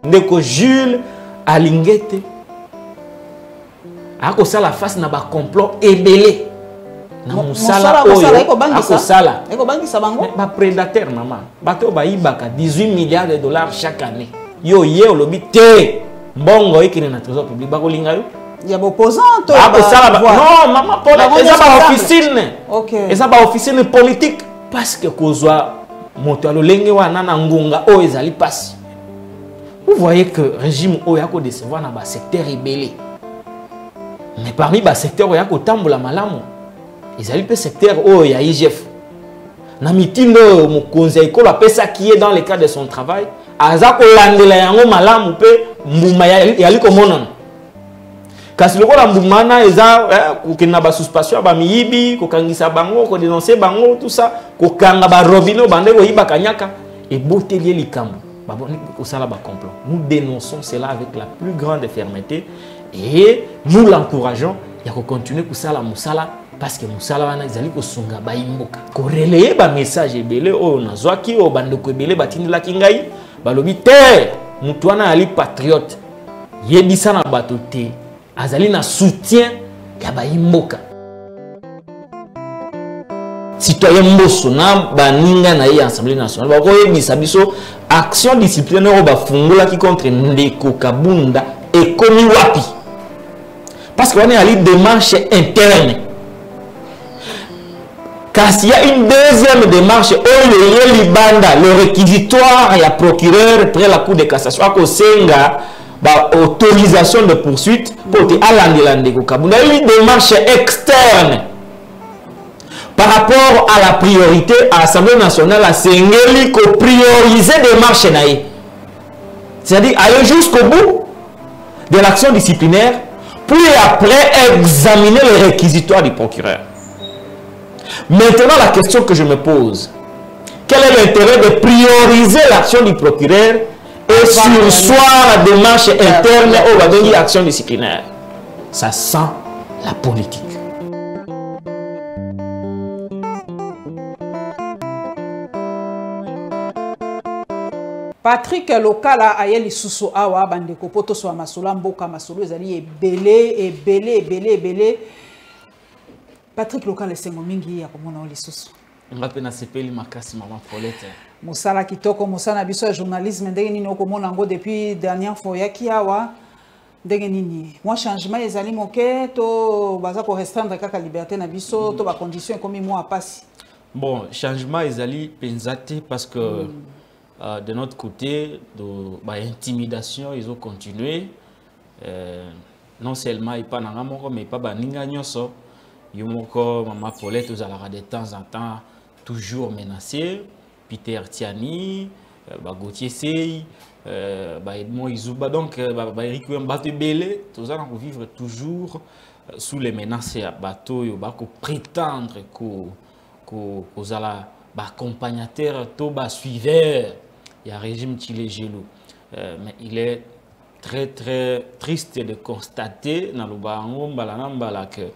ndeko Jules Alingete ako sala face na ba complot ebelé na musala ako sala eko bangisa bango ba prédateur maman bato ba ibaka 18 milliards de dollars chaque année yo lobi te mbongo ikine na trésor public ba kolinga yo ya opposant to ako sala non maman pour eza ba officine OK eza ba officine politique parce que kozwa moto alolenge wana na ngunga o ezali passe. Vous voyez que le régime Oyako décevoir dans le secteur rebelle. Mais parmi les secteurs Oyako tambola malamu, ils allaient le secteur Oya IGF. Na mitindo mo conseil ko la pesa qui est dans le cadre de son travail, azako landela yango malamu pe mbuma yali ko monon. Kasi loko la mbuma na eza ko kena ba suspension ba miyibi, ko kangisa bango, ko dénoncer bango tout ça, ko kanga ba robino bande ko yiba kanyaka et botelier likambo. Nous dénonçons cela avec la plus grande fermeté et nous l'encourageons à continuer pour ça la musala parce que musala wana izali ko sunga ba imboka ko relayer ba message ebele o nazwaki o bandeko ebele batindela kingai balobi te mutu wana ali patriote yebisa na bato te azali na soutien ya ba imboka citoyen mboso na baninga na ye Assemblée nationale ba koyebisa biso action disciplinaire ba fungola ki contre Ndeko Kabunda ekomi wapi parce qu'on est à une démarche interne. Car s'il y a une deuxième démarche, le réquisitoire et le procureur près la Cour de cassation a autorisation de poursuite pour aller Ndeko Kabunda. Il y a une démarche externe. Par rapport à la priorité à l'Assemblée nationale, à Sengeli, qu'on priorise des marches. C'est-à-dire aller jusqu'au bout de l'action disciplinaire, puis après examiner les réquisitoires du procureur. Maintenant, la question que je me pose, quel est l'intérêt de prioriser l'action du procureur et sursoir la démarche interne ou l'action disciplinaire? Ça sent la politique. Patrick Lokala ayeli susu awa bandeko poto so masolo mboka masolo ezali ebele. Patrick Lokala sengo mingi ya komona oli susu. Ngape na sepeli makasi mama Paulette. Musala kitoko musana biso journalisme ndenge nini okomona ngo depuis dernière fois yaki awa ndenge nini. Moi changement ezali moke to baza ko restreindre kaka liberté na biso to ba condition comme moi passe. Bon, changement ezali penzate parce que de notre côté, l'intimidation, ils ont continué. Non seulement ils pas dans mais pas Ninganyoso. Ils ont encore Maman Paulette, de temps en temps, toujours menacé. Peter Tiani, Gauthier Sey, Edmond Izuba. Donc, Eric Mbate Belé, tout ça, on vivre toujours sous les menaces à bateau. Ils vont prétendre qu'ils ont accompagnateur, toba suiveur. Il y a un régime Chile Gelou. Mais il est très très triste de constater dans le que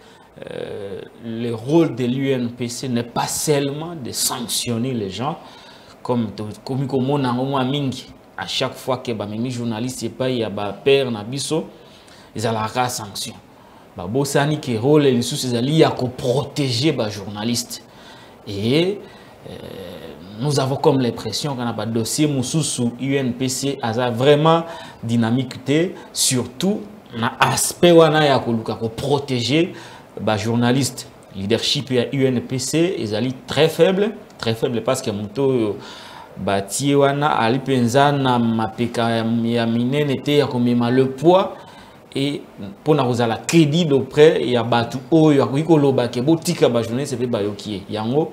le rôle de l'UNPC n'est pas seulement de sanctionner les gens comme à chaque fois que les journalistes il y a père nabiso ils ont la sanction. Bosani qui rôle les sous ali à protéger les journalistes et nous avons comme l'impression qu'on a pas de dossier Moussou UNPC a vraiment dynamiqué, surtout dans l'aspect où on a protéger les journalistes. Leadership à UNPC est très faible parce que Mouto bâti wana alipenza na mapeka ya minene te ya komema le poids et pour na la crédit auprès ya batu oyo akoki loba ke botika ba journaliste pe bayokie yango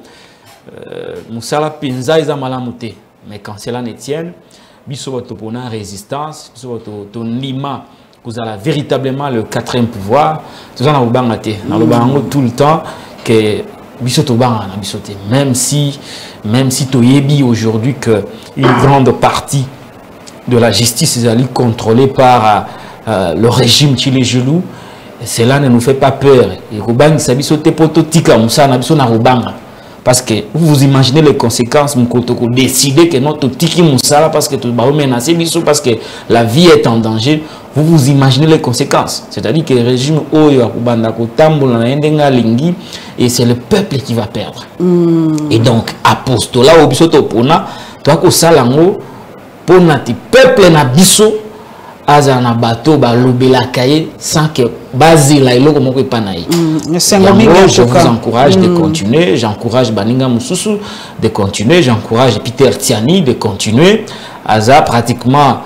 musala penza eza malamu te mais quand cela ne tienne biso bato pona résistance biso bato to ndima kozala véritablement le quatrième pouvoir toza na obanga te na lobango tout le temps que biso to banga na biso te même si toyebi aujourd'hui que une grande partie de la justice est contrôlée par le régime Chile Gelou, cela ne nous fait pas peur et robang sa biso te poto tika musala na biso na robanga. parce que vous imaginez les conséquences, vous décidez que notre tiki moussala parce que tout va menacer biso parce que la vie est en danger. Vous imaginez les conséquences. C'est-à-dire que le régime Oyo et c'est le peuple qui va perdre. Et donc, apostolat au biso topona, toi ko salango pona ti peuple na biso azana bateau ba lobela kaye sans que bazila iloko moko epanayi. Je vous encourage de continuer, j'encourage Baninga Mususu de continuer, j'encourage Peter Tiani de continuer. Aza pratiquement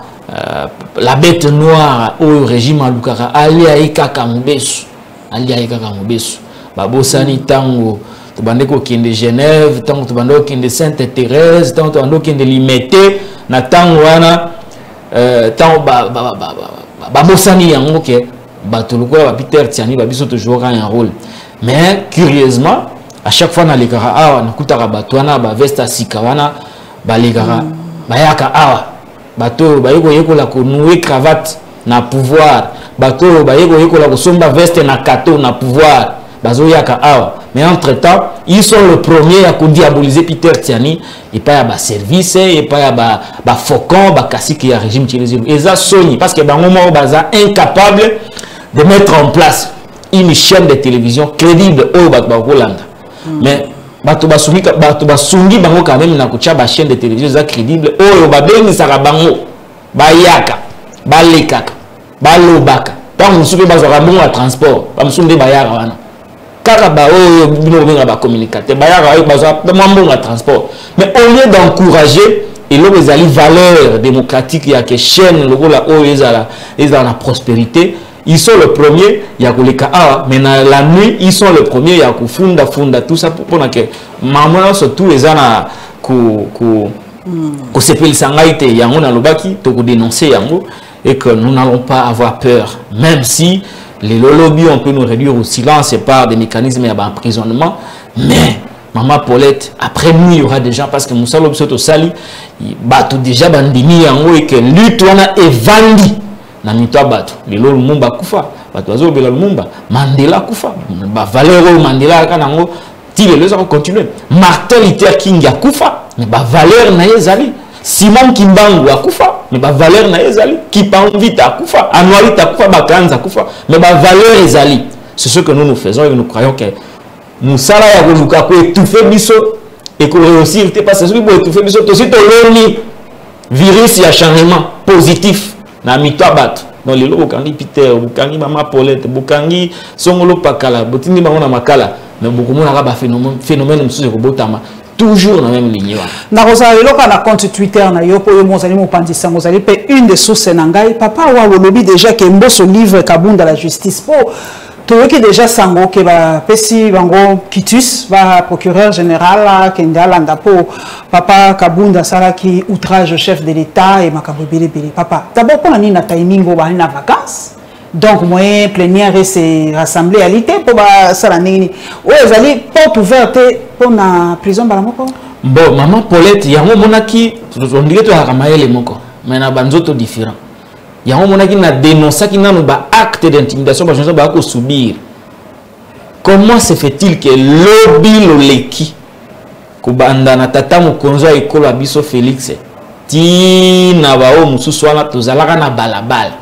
la bête noire au régime alukara ali aika mubesu, ali aika mubesu. Babosani tango tubande ko kende Genève, tango tubande ko kende Sainte Thérèse, tango tubande ko kende Limete na tango wana tant babosani yango ke batuluko ba Peter Tiani ba biso toujours un rôle, mais curieusement à chaque fois na lekara awa na kutaka batwana ba vesta sikawana ba lekara bayaka awa bato bayeko yekola ko nouer cravate na pouvoir, bato bayeko yekola ko somba veste na kato na pouvoir bazo yaka awa. Mais entre temps, ils sont le premier à diaboliser Peter Tiani et pas à bas service et pas à bas faucon, bas cassi qui a régime tchélisé. Et ça Sony parce que dans moment baza incapable de mettre en place une chaîne de télévision crédible au Hollande. Mais bato basungi bango quand même na kucha ba chaîne de télévision za crédible au babengi sarabango bayaka balekaka balobaka tant musupe bazora bongo à transport ba musunde bayaka wana. Transport. Mais au lieu d'encourager et là les valeurs démocratiques, il y a que chaîne le rôle dans la prospérité, ils sont le premier, il y a mais dans la nuit ils sont le premier, il y a funda tout ça pour que maman surtout les ana ko sepeli sangaite yango na lobaki to ko dénoncer yango et que nous n'allons pas avoir peur même si les lobbies, on peut nous réduire au silence et par des mécanismes d'emprisonnement. Mais, Maman Paulette, après nous, il y aura des gens, parce que Moussa Lobsoto Sali, il tout déjà bandini et que lui, tu en as évandi. Na mitwa batu. Les lolo mumba kufa. Batu azo bela mumba. Mandela kufa. Valero Mandela kanango. Tile les autres continuer. Martin Luther King ya kufa. Mais valeur na yezali. Simon Kimbangu akufa, mais valeur na ezali. Kipamvita akufa, Anwari takufa, Bakanza akufa, mais valeur ezali. C'est ce que nous faisons et nous croyons que nous sala ya koluka ko étouffer biso et que réussir te parce que pour étouffer biso to sito loni virus ya changement positif na mitwa bat. Dans les lots kangi Peter, bukangi Mama Paulette, bukangi Songolo Pakala, botindi bango na makala, mais beaucoup mon araba phénomène msuze ko botama. Toujours dans la même ligne. Na Rosario na compte Twitter na yo po yo mozali mo pandisa mozali pe une des sources nangai papa wa lobby déjà que mboso livre Kabunda la justice po to que déjà sango ke ba pesi bango kitus va procureur général kendala ndapo papa Kabunda sala ki outrage au chef de l'état et makambo bele papa d'abord pour na timing bo ba na vacances. Donc, moi, plénière s'est rassemblé à l'été pour ça l'année. Oui, vous allez porte ouverte pour la prison balamoko. Bon, maman Paulette, il y a un moment qui, on dirait que tu as ramassé les mots, mais il y a un autre différent. Il y a un moment qui a dénoncé qu'il y a un acte d'intimidation, parce que je vais subir. Comment se fait-il que lobby loleki, kubanda na tata mukonzo ekolo abiso Félix, ti na bao mususwana tozalaka na balabala.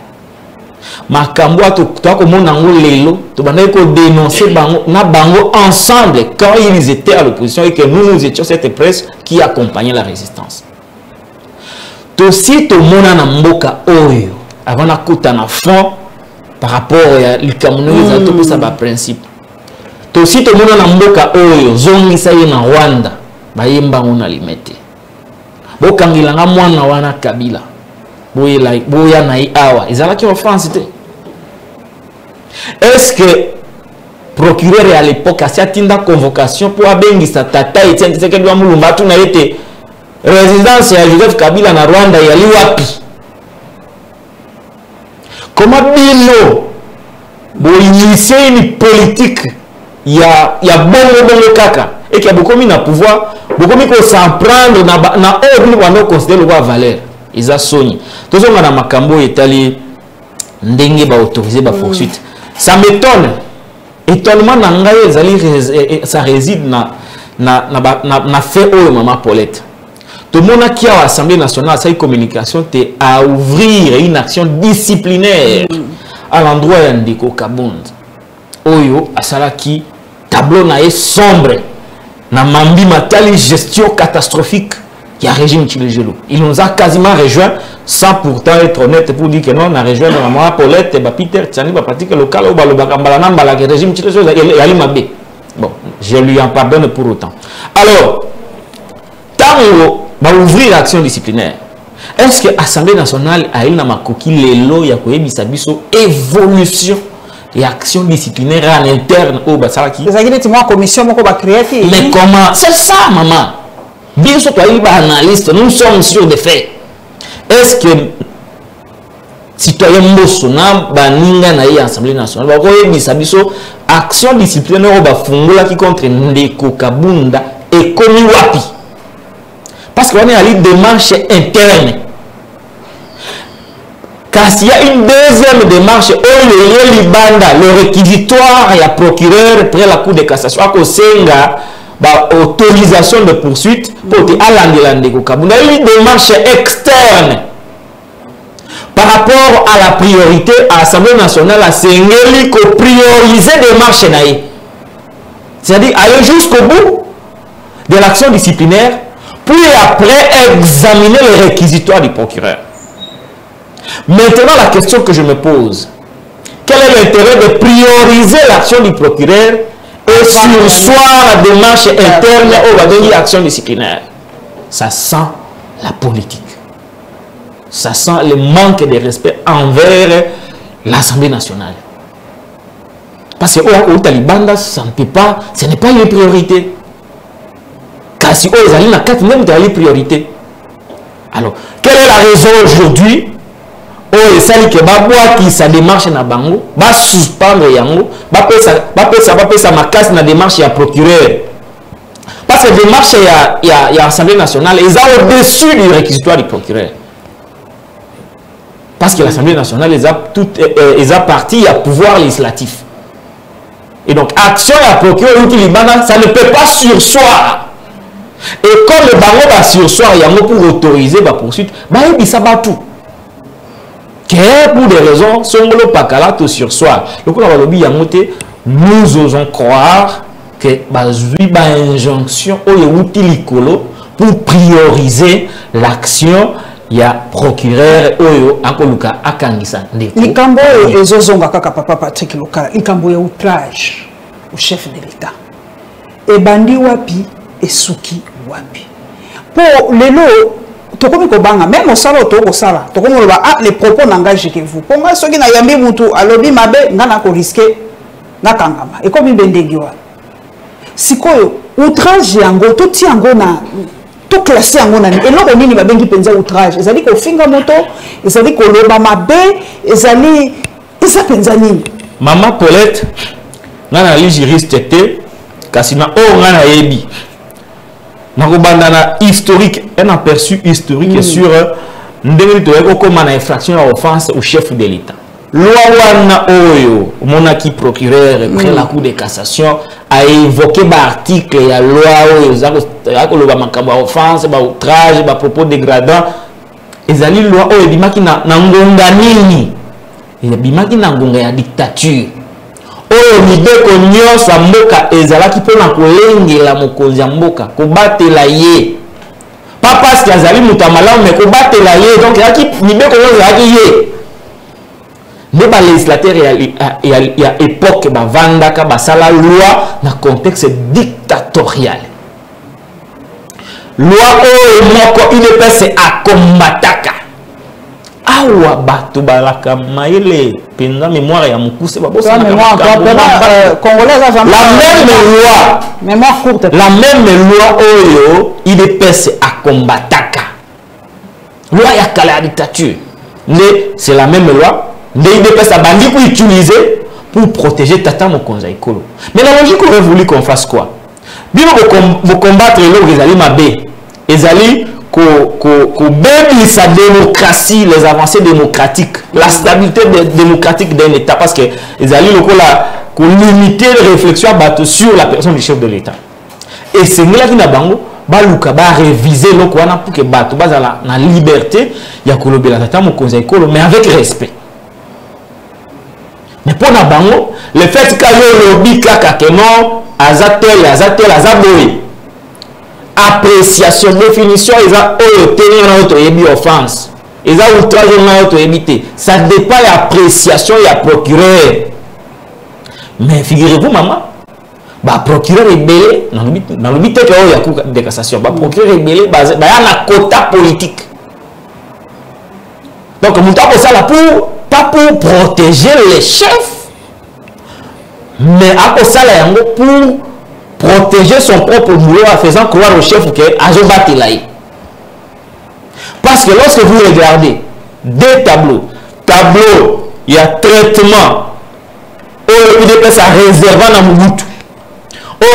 Makambo to komona ngo lelo to banda ko dénoncer bango na bango ensemble quand ils étaient à l'opposition et que nous étions cette presse qui accompagnait la résistance. To si to mona na mboka oyo avant na kota na fond par rapport à l'ikamuno za to pesa ba principe. To si to mona na mboka oyo zongisa ye na Rwanda ba yemba ngona limete. Bokangilanga mwana wana Kabila. Boya na awa ezalaki en France. Est-ce que procureur à l'époque a une convocation pour abengisa tata Etienne Tshisekedi wa Mulumba tu na été résidence ya Joseph Kabila na Rwanda yali wapi? Comment bino bo initier une politique ya bongo kaka et qui a beaucoup mis na pouvoir beaucoup mis ko s'en prendre na ordre pour considérer le valeur. Ils ont soigné. Tout ça, on makambo etali ndenge ba autoriser ba poursuite. Ça m'étonne. Étonnement nangaye ça réside na na fait au maman Paulette. Tout le monde qui a l'Assemblée nationale, sa communication, c'est à ouvrir une action disciplinaire à l'endroit de Ndeko Kabund. Oyo, à qui tableau nae sombre, na mambi matali gestion catastrophique, il y a régime Tchilejelo. Il nous a quasiment rejoint sans pourtant être honnête pour dire que non, on a rejoint la maman Paulette, Peter Tchani, pratique locale, au Balobakambala, le régime Tchilejelo, et Ali Mabé. Bon, je lui en pardonne pour autant. Alors, tant va ouvrir l'action disciplinaire. Est-ce que l'Assemblée nationale a une makoki lelo ya koyebisa biso évolution et action disciplinaire en interne au Basalaki? Commission mais comment? C'est ça, maman. Bien sûr, toi, il va analyste, nous sommes sur des faits. Est-ce que citoyen Mosona, Baninga na l'Assemblée nationale, va koyebisa biso action disciplinaire au Bafungola qui contre Ndeko Kabunda et Komi Wapi? Parce qu'on est à une démarche interne. Car s'il y a une deuxième démarche, le réquisitoire et le procureur près la Cour de cassation, autorisation de poursuite pour une démarche externe. Par rapport à la priorité à l'Assemblée nationale, à Sengeli, qu'on prioriser des démarches. C'est-à-dire aller jusqu'au bout de l'action disciplinaire, puis après examiner le réquisitoire du procureur. Maintenant, la question que je me pose, quel est l'intérêt de prioriser l'action du procureur et sursoir la démarche interne ou l'action disciplinaire? Ça sent la politique. Ça sent le manque de respect envers l'Assemblée nationale. Parce que au Taliban, ça ne peut pas, ce n'est pas une priorité. Car si ils allaient dans 4 même dans les priorités. Alors, quelle est la raison aujourd'hui? Oh, et ça dit que qui sa démarche na bango, va suspendre yango, va ça ma casse na démarche ya procureur. Parce que démarche ya Assemblée nationale, ils ont au-dessus du réquisitoire du procureur. Parce que l'Assemblée nationale, ils ont parti à pouvoir législatif. Et donc, action ya procureur, ça ne peut pas sursoir. Et comme le barreau va sursoir, il y a pour autoriser la poursuite, il ça va tout. Pour des raisons, Songolo Pakala tout sursoir. Nous osons croire que la injonction pour prioriser l'action, il y a procureur Oyo Ankoluka Akangisa. Likambo ezozonga kaka papa Patrick Lokala, likambo ya outrage au chef de l'État. Et bandi wapi et suki wapi. Pour les lots, même au salon, les propos n'engagent que vous. Pour moi, ceux qui n'ont jamais vu à l'objet, n'a pas risqué. Et comme il bendegiwa. Si quoi, outrage yango, tout yango na, tout classé yango na. Et là, on a bengi penza outrage. Ils allaient qu'au finger moto, ils allaient qu'au loba mabe, ils allaient, ils allaient penza nini. Maman Paulette, n'a li juriste était, kasina oh n'a yebi. Dans historique, un aperçu historique sur une infraction à offense au chef de l'État. Loi wana oyo, monaki procureur près la Cour de cassation a évoqué l'article et la loi oyo, zakoloba makambo offense, outrage, propos dégradants. Ezali loi oyo bimaki na ngonga nini? Bimaki na ngonga ya dictature. Oyo mideko nyonso mboka ezalaki pona kolengela mokonzi ya mboka kobatela ye pas parce que azali mutu malamu mais kobatela ye donc yaki mideko nyonso ezalaki ye nde balégislateur ya époque bavandaka basala loi na contexte dictatorial loi oyo moko UDPS akombataka awa bato balaka maele penza mémoire ya mukuse babosa la même loi oyo IDPS akombataka loi ya kala ya dictature mais c'est la même loi mais IDPS a bandi pour utiliser pour protéger Tata Mokonza Ekolo. Mais la logique aurait voulu qu'on fasse quoi? Bien vous combattre les ali mabé ezali sa démocratie, les avancées démocratiques, la stabilité démocratique d'un État, parce que les alliés locaux limiter les réflexions sur la personne du chef de l'État. Et et c'est là qui n'a bango baluka ba réviser le quoi pour que bato bazala na liberté ya kolobela tata mo konza ekolo mais avec respect. Mais pour na bango le fait que yo lobi kaka que non azatel azaboy appréciation définition eza oyo tenir na auto yebi offense eza outrage na auto yebité ça dépend de l'appréciation ya procureur. Mais figurez-vous maman ba procureur rebelle dans le but que il y a cour de cassation ba procureur rebelle ba na quota politique. Donc mon temps ça là pour pas pour protéger les chefs mais à ça là pour protéger son propre boulot en faisant croire au chef que azoba telaï. Parce que lorsque vous regardez des tableaux il y a traitement il dépend ça réservant dans Mobutu.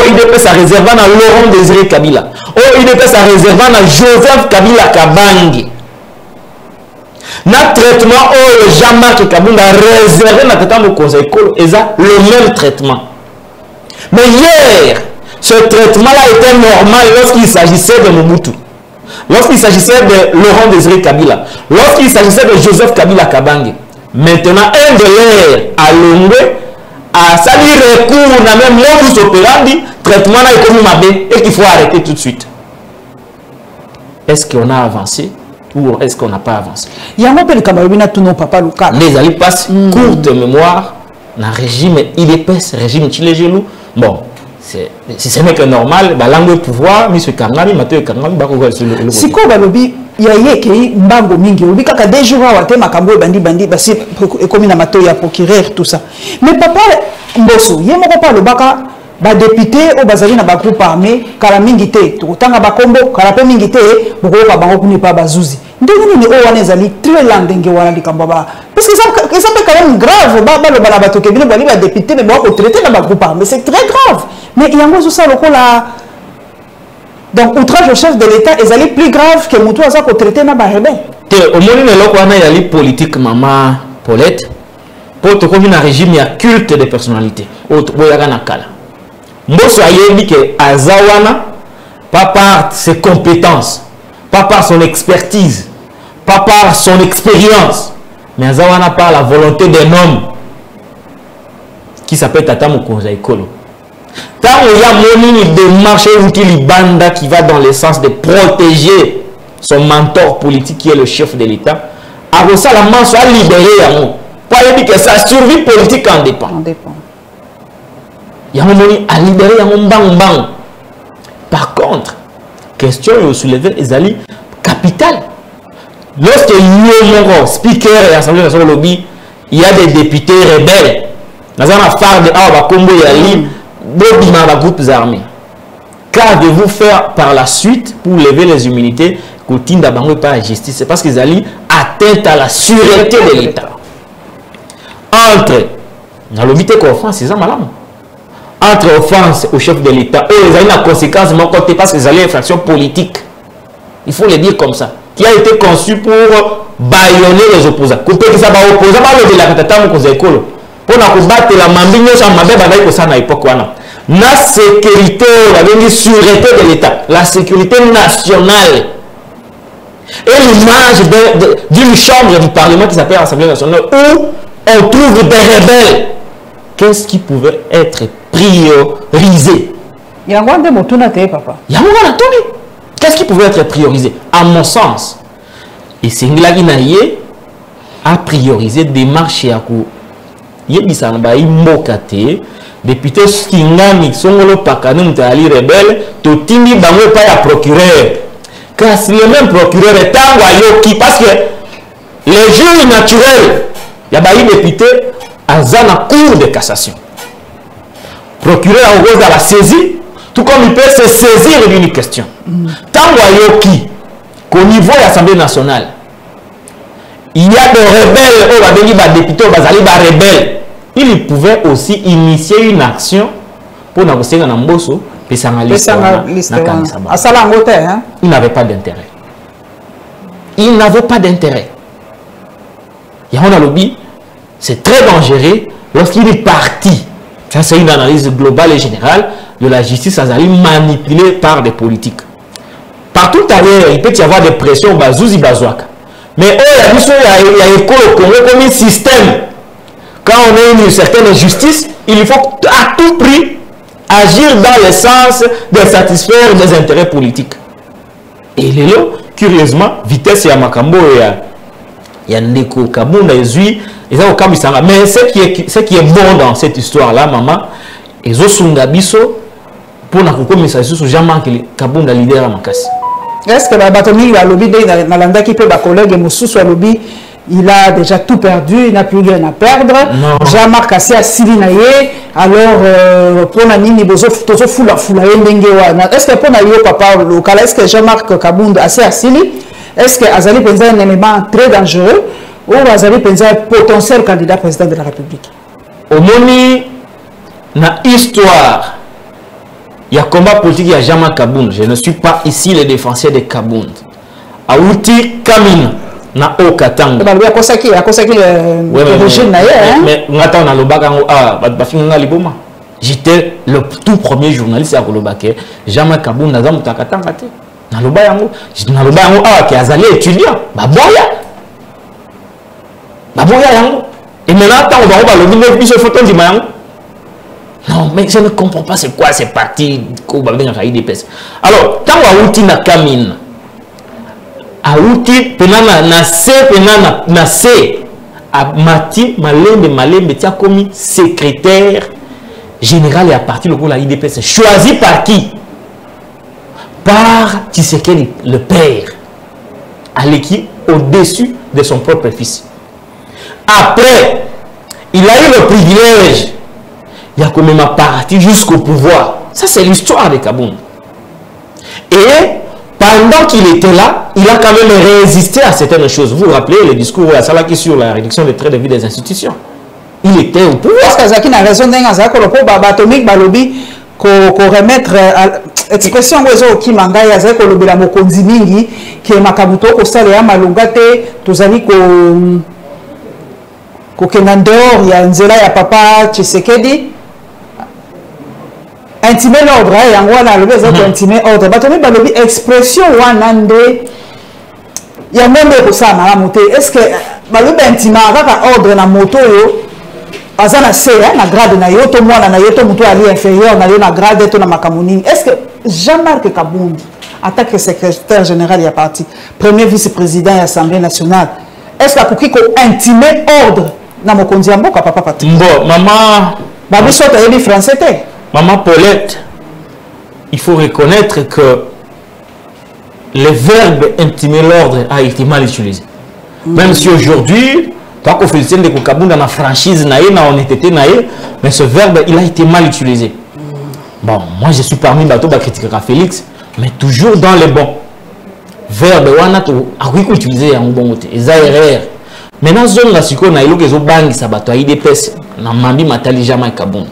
Il dépend ça réservant dans Laurent Désiré Kabila. Il dépend ça réservant dans Joseph Kabila Kabangi. Notre traitement Jean-Marc Kabila réservé dans le traitement du conseil et ça le même traitement. Mais hier, ce traitement-là était normal lorsqu'il s'agissait de Mobutu. Lorsqu'il s'agissait de Laurent Désiré Kabila. Lorsqu'il s'agissait de Joseph Kabila Kabangi. Maintenant, un de l'air à Longwe à salir recours, on a même modus operandi, traitement là est comme mabé et qu'il faut arrêter tout de suite. Est-ce qu'on a avancé ou est-ce qu'on n'a pas avancé? Il y a un peu de Cameroun, tout nos papa Lucas. Les alliés passent courte mémoire, dans le régime IDPS, régime Tchilégelou. Bon, ce n'est que normal, la langue de pouvoir, M. Kangami, Mathieu Kangami, si quoi, Balobi, il y a eu qui mbango mingi obi kaka des jours à te makambo bandi basi comme na mato ya procureur tout ça mais papa Mbosso yemo papa le baka ba député au bazali na ba groupe armé kala mingi te to tanga ba kombo kala pe mingi te boko ka bango kuni pa bazuzi ndenge ni o wana ezali très landenge wana likambo ba parce que ça peut quand même grave ba le bala bato ke bino bali ba député mais ba ko traiter na ba groupe armé c'est très grave mais il y a ngo ça lokola. Donc, outrage au chef de l'État est plus grave que Moutou Aza qu'on traité dans les rebelles. Au moins, il y a politique, maman Paulette, pour te conduire un régime, il y a culte des personnalités. Mbosso a dit que Azawana, pas par ses compétences, pas par son expertise, pas par son expérience, mais Azawana par la volonté d'un homme qui s'appelle Tata Mokonza Ekolo. Tant il y a une démarche banda qui va dans le sens de protéger son mentor politique qui est le chef de l'État, avant ça la main soit libérée. Pour dire que sa survie politique en dépend. Il y a un moment à libérer un bang. Par contre, question est soulevée Ezali capital. Lorsque il speaker et assemblée nationale lobby, il y a des députés rebelles. Dans un affaire de Awa Kombo Yali. Dans groupes armés. Qu'avez-vous faire par la suite pour lever les immunités côté d'abord par la justice? C'est parce qu'ils allaient atteindre à la sûreté de l'État. Entre dans le vite offense, c'est ça malade. Entre offense au chef de l'État et les la conséquence de mon côté parce qu'ils allaient infraction politique. Il faut le dire comme ça. Qui a été conçu pour bâillonner les opposants. Côté que ça va opposer mal de la catastrophe qu'on a école. Pour combattre la mambine, ça m'a fait ça à l'époque. La sécurité, la sûreté de l'État, la sécurité nationale et l'image d'une chambre du Parlement qui s'appelle l'Assemblée nationale où on trouve des rebelles. Qu'est-ce qui pouvait être priorisé? Qu'est-ce qui pouvait être priorisé? À mon sens, et c'est Nglaguinaye a priorisé des marches à coup. Yebisamba imbokate député Kingani songolo pakane mutali rebelle to tindi bango pa ya procureur car si le même procureur est yoki parce que les juges naturels ya ba député azana cour de cassation procureur en gros à la saisie tout comme il peut se saisir d'une question yoki qu'au niveau de l'Assemblée nationale il y a des rebelles, des députés, des rebelles. Ils pouvaient aussi initier une action pour négocier un Mbosso et ça il n'avait pas d'intérêt. Il n'avait pas d'intérêt. Il y a un lobby, c'est très dangereux lorsqu'il est parti Ça, c'est une analyse globale et générale de la justice manipulée par des politiques. Partout ailleurs, il peut y avoir des pressions, bazouzi bazouaka. Mais il y a école au Congo comme un système. Quand on a une certaine justice, il faut à tout prix agir dans le sens de satisfaire des intérêts politiques. Et là, curieusement, vitesse ya makambo ya Ndeko Kabunda ezui, mais ce qui est bon dans cette histoire-là, maman, ezo sunga biso pour na kokomisa isusu Jean-Marc Kabunda leader makasi. Est-ce que Batomi va lobby dans l'anda qui peut ba collègue Moussous à lobby, il a déjà tout perdu, il n'a plus rien à perdre. Jean-Marc Kassi a Silinaye, alors pour la nini bozo tozo fula yendengewa. Est-ce que pour na yo papa local, est-ce que Jean-Marc Kabunda a Sili, est-ce que Azali Penza un élément très dangereux ou Azali Penza un potentiel candidat président de la République? Au moni na histoire il y a combat politique, il y a Jean-Marc Kabunda. Je ne suis pas ici le défenseur de Kabunda. Aouti Kamina na Okatanga. Il y a consacré le régime d'ailleurs. Mais on a le bagage. J'étais le tout premier journaliste à Kolobake. Jean-Marc Kabunda dans Mutakatanga. Na le bayango. Na le bayango qui a allé étudiant. Baboya yango. Et maintenant on va le dire plus photo du mayango. Non, mais je ne comprends pas c'est quoi ces partis qu'on va venir à IDPS. Alors, quand on a outil na Kamine, a outil penana na C, a mati malembe tia comme secrétaire général et à partir de la IDPS choisi par qui? Par Tshisekedi le père, à l'équipe au-dessus de son propre fils. Après, il a eu le privilège. Il y a quand même un parti jusqu'au pouvoir. Ça, c'est l'histoire de Kabunda. Et pendant qu'il était là, il a quand même résisté à certaines choses. Vous vous rappelez le discours à Salaki sur la réduction des traits de vie des institutions. Il était au pouvoir. Est-ce que Zaki a raison d'atomique balobi qu'on remettre expression qui manga ya zaki lobi la mokonzi mingi qui makabuto ko sala ya malungate tozali ko kenandor ya nzela ya papa Tshisekedi intimer l'ordre, il y a le intimer l'ordre. Balobi expression wanande il y a même pour ça na moto. Est-ce que balobi intimer ordre na moto yo azana C na grade na yo to mwana na yo to moto ali inférieur na yo na grade to na makamuni. Est-ce que Jean-Marc Kabunda en tant que secrétaire général ya parti, premier vice-président de l'Assemblée nationale, est-ce que pour intimer ordre na mokonzi ya mboka papa Patrick? Bon, maman babiso ta yebi français te. Maman Paulette, il faut reconnaître que le verbe intimer l'ordre a été mal utilisé. Même si aujourd'hui, toi qu'on félicite de Kabunda dans la franchise, dans la honnêteté, mais ce verbe, il a été mal utilisé. Bon, moi je suis parmi les qui critiquent Félix, mais toujours dans le bon. Verbe, on a utilisé en bon côté. Les erreurs. Maintenant, zone la siko na ilo kezo bangi sabato a IDPS na mambi matali Jean-Marc Kabunda.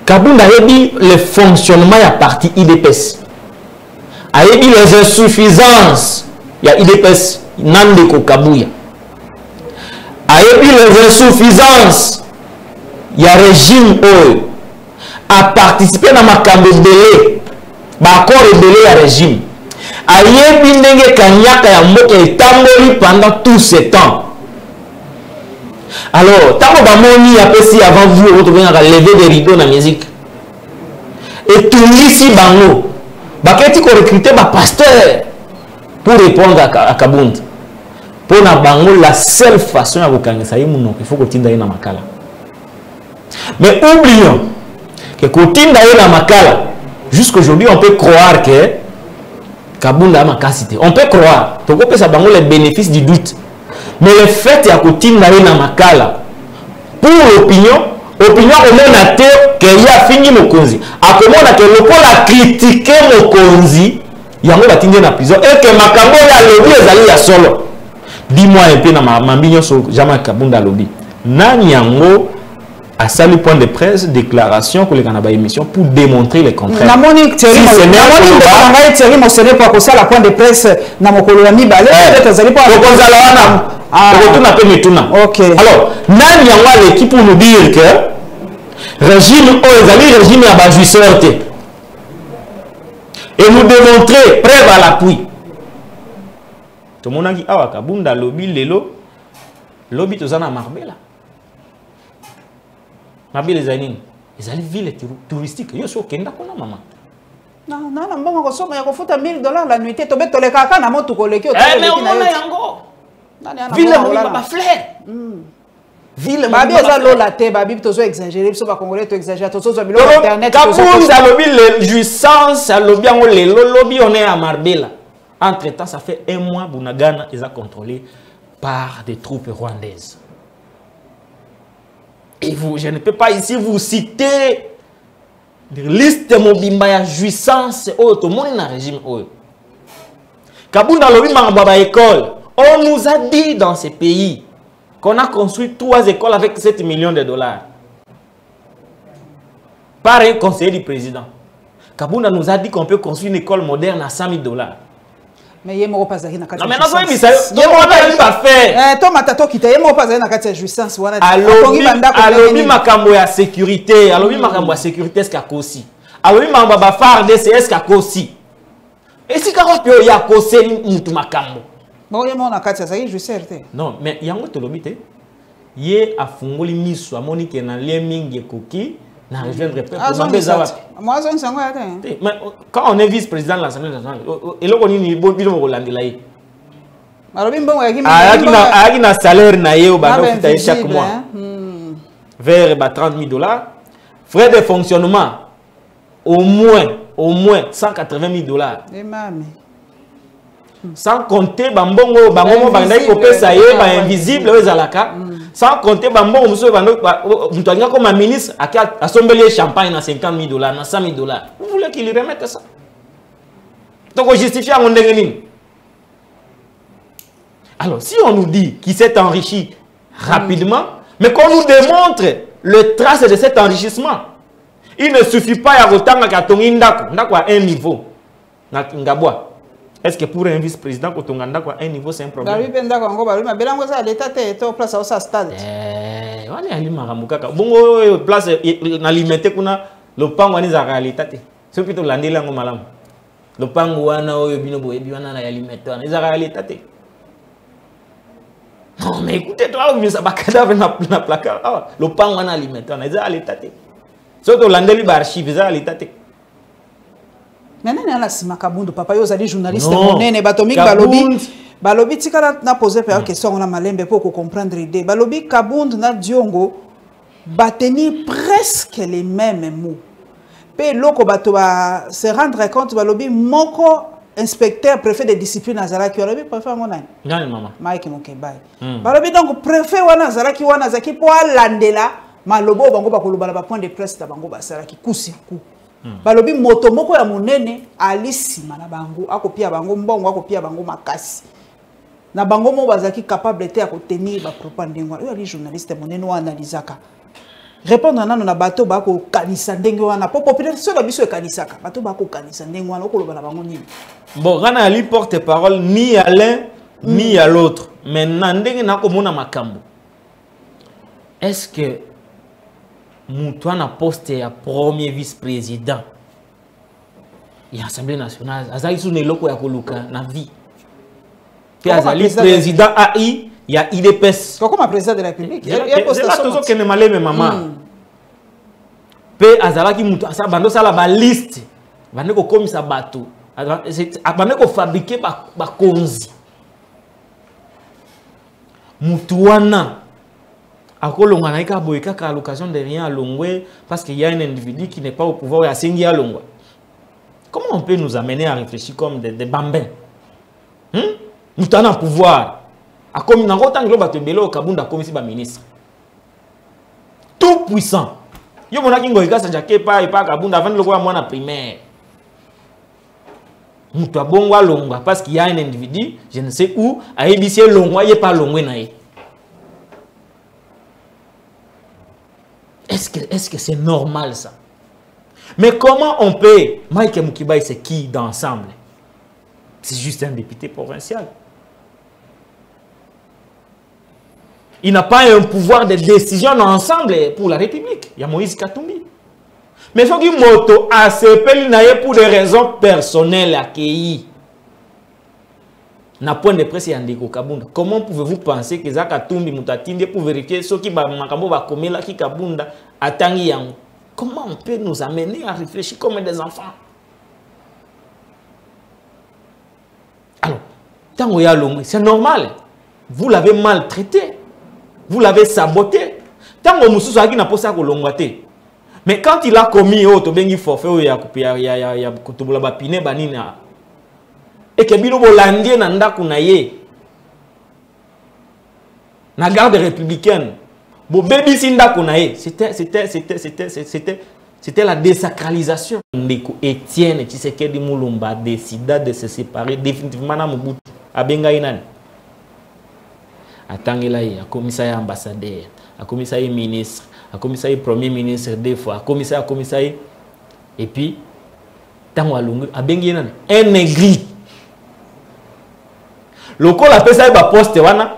Kabunda a dit le fonctionnement à parti IDPS. A dit les insuffisances il y a IDPS Nandeko Kabuya. A dit les insuffisances il y a régime a participé dans ma cambé accord belé à régime. A dit ndenge kanyaka ya mboka etamboli pendant tout ce temps. Alors, tant que Bamoni a passé avant vous, vous devez lever des rideaux dans la musique. Et tout ici, Bango, Baketi qu'on recruter un pasteur pour répondre à Kabunda. Pour na Bango, la seule façon à vous gagner, ça y est, il faut que tu ailles dans Makala. Mais oublions que quand tu ailles dans Makala, jusqu'aujourd'hui, on peut croire que Kabunda a ma capacité. On peut croire. Donc, on peut savoir les bénéfices du doute. Mais le fait qu'il y a Koutim na Makala, pour l'opinion au moins a qu'il y a fini Mokonzi. À comment on a que le pôle a critiqué Mokonzi, il y a un peu de prison. Et que Makambo a lobby les alliés à solo. Dis-moi un peu dans ma mignon sur Jean-Marc Kabunda lobby. Nanyango a salué point de presse, déclaration que les Canada émission pour démontrer le contraire. La monique Thierry mentionné pour ça la point de presse na mokolo ya mibale peut-être azali pas alors, Nani a l'équipe pour nous dire que régime aux régime à bajouisseur. Et nous démontrer, preuve à l'appui. Tout le monde a dit, ah, Kabunda, lobby, lelo, lobby, tout ça, na Marbella. Marbella, les amis, ils allaient ville touristique. Ils sont au Kenda, maman. Non, non, non, bon, on va foutre $1000 la nuit. Tu vas te les caca, na moto collègue. Mais on a yango. Ville, on a flair. Ville, babi eza lola te, babi tozo exagérer, biso ba congolais to exagérer, tozo zo bilo internet. Kabunda lobby le jouissance, lobby on le lobby on est à Marbella. Entre-temps, ça fait 1 mois, Bunagana est contrôlé par des troupes rwandaises. Et vous, je ne peux pas ici vous citer liste de Mobimba jouissance, tout le monde est dans le régime. Kabunda lobby mangaba école. On nous a dit dans ces pays qu'on a construit 3 écoles avec 7 millions de dollars. Par un conseiller du président. Kabunda nous a dit qu'on peut construire une école moderne à 100 000 dollars. Mais il y a un pas à na non, mais non, il y a fait. Toi, Matato, qui t'a un pas à na jouissance. Alobi makambo ya sécurité. Alobi makambo ya sécurité est-ce qu'il y a alobi makambo ya phare est-ce qu'il y a et si il y a mutu makambo. Bon, il y a un cas de jouisseur. Non, mais il y a un autre lobby. Il y a un fungoli miso, amoni qui est dans les mingi koki. Moi, quand on est vice-président de l'Assemblée nationale, il y a un salaire chaque mois vers $30 000. Frais de fonctionnement, au moins $180 000. Sans compter bambongo bangomo bandai kopesa ye ba invisible ezalaka. Sans compter bambongo muso bando mutanga comme un ministre a sombeli champagne à $50 000, à $100 000. Vous voulez qu'il remette ça? Donc on justifie à mon ndengeni. Alors si on nous dit qu'il s'est enrichi rapidement, mais qu'on nous démontre le trace de cet enrichissement, il ne suffit pas à rotanga katongi ndako à un niveau. Ngabwa. Est-ce que pour un vice-président, quand on a un niveau, c'est un problème? Oui, mais l'État est place au stade. On est à l'Imaramukaka. Bon, place alimentée qu'on a, le pan on est à réalité. C'est plutôt l'année là, malam. Le pan on a binobo et bien on a alimenté, on est à réalité. Non, mais écoutez, toi, ça va cadavre dans le placard. Le pan on a alimenté, on est à réalité. Surtout l'année libre archive, c'est à réalité. Maintenant, il y a la Kabunda, papa, il y a des journalistes, balobi, si on a posé une question, on a malembe pour comprendre l'idée. Balobi, Kabunda, na Diongo, va tenir presque les mêmes mots. Puis, l'oko va se rendre compte, balobi, moko inspecteur, préfet de discipline Nazara qui balobi, préfet à mon âme. Non, maman. Mike Mokebay. Balobi, donc, préfet à Nazara qui wanazaki pour landela, malobo, bango, bakoloba, point de presse, bango, basara qui coup sur coup. Balobi moto moko ya monene alisima na bango akopia bango mbongo akopia bango makasi na bango mo bazaki capable te ya tenir ba propagande yo ali journaliste monene wa analysaka répondre nano na bato ba ko kanisa ndenge wana po population na biso e kanisaka bato ba ko kanisa ndenge wana okoloba na bango nini bon rana ali porte-parole ni à l'un ni à l'autre maintenant ndenge na ko mona makambo est-ce que Moutouana poste à premier vice-président et l'Assemblée nationale, Azali sous les locaux à Koluka, na vie. Puis Azali président AI, il y a IDPS. Comment président de la République? Il y a pas toujours que ne malé maman. Puis Azala qui moutou, ça bando ça la liste, bando ko comme ça bateau, bando ko fabriquer ba konzi. Moutouana. À l'occasion de rien à Longwe parce qu'il y a un individu qui n'est pas au pouvoir et à Sengi à Longwe. Comment on peut nous amener à réfléchir comme des bambins? Nous avons un pouvoir. À comme nous avons un global au Kabunda comme si ministre. Tout puissant. Yo mona kingo ikasa njake pa Kabunda avant le roi moi na primaire. Nous avons bon Longwe parce qu'il y a un individu, je ne sais où, à ébisser Longwe, il n'est pas Longwe naïe. Est-ce que c'est normal ça? Mais comment on peut... Mike Mukibai, c'est qui d'ensemble? C'est juste un député provincial. il n'a pas un pouvoir de décision ensemble pour la République. Il y a Moïse Katumbi. Mais il faut qu'il moto a ce pour des raisons personnelles accueillies. Na point de presse Yandeko Kabunda. Comment pouvez-vous penser que Zaka Katumbi Mutatinde pour vérifier ce qui va makambo va komela ki Kabunda atangi yango? Comment on peut nous amener à réfléchir comme des enfants? Alors, tango ya lomwe, c'est normal. Vous l'avez maltraité. Vous l'avez saboté. Tango mususu aki na posa ko longwate. Mais quand il a commis auto bengi forfait ya kutubola ba pine banina et que bino bolandie na ndaku na ye na garde républicaine bo baby sindaku na ye c'était la désacralisation. Ndeko Etienne Tshisekedi Mulumba décida de se séparer définitivement na Mobutu abenga inani atangela ye a commissaire ambassadeur a commissaire ministre a commissaire premier ministre deux fois a commissaire et puis tango alungu abengi inani un négri loko la pesa ba poste wana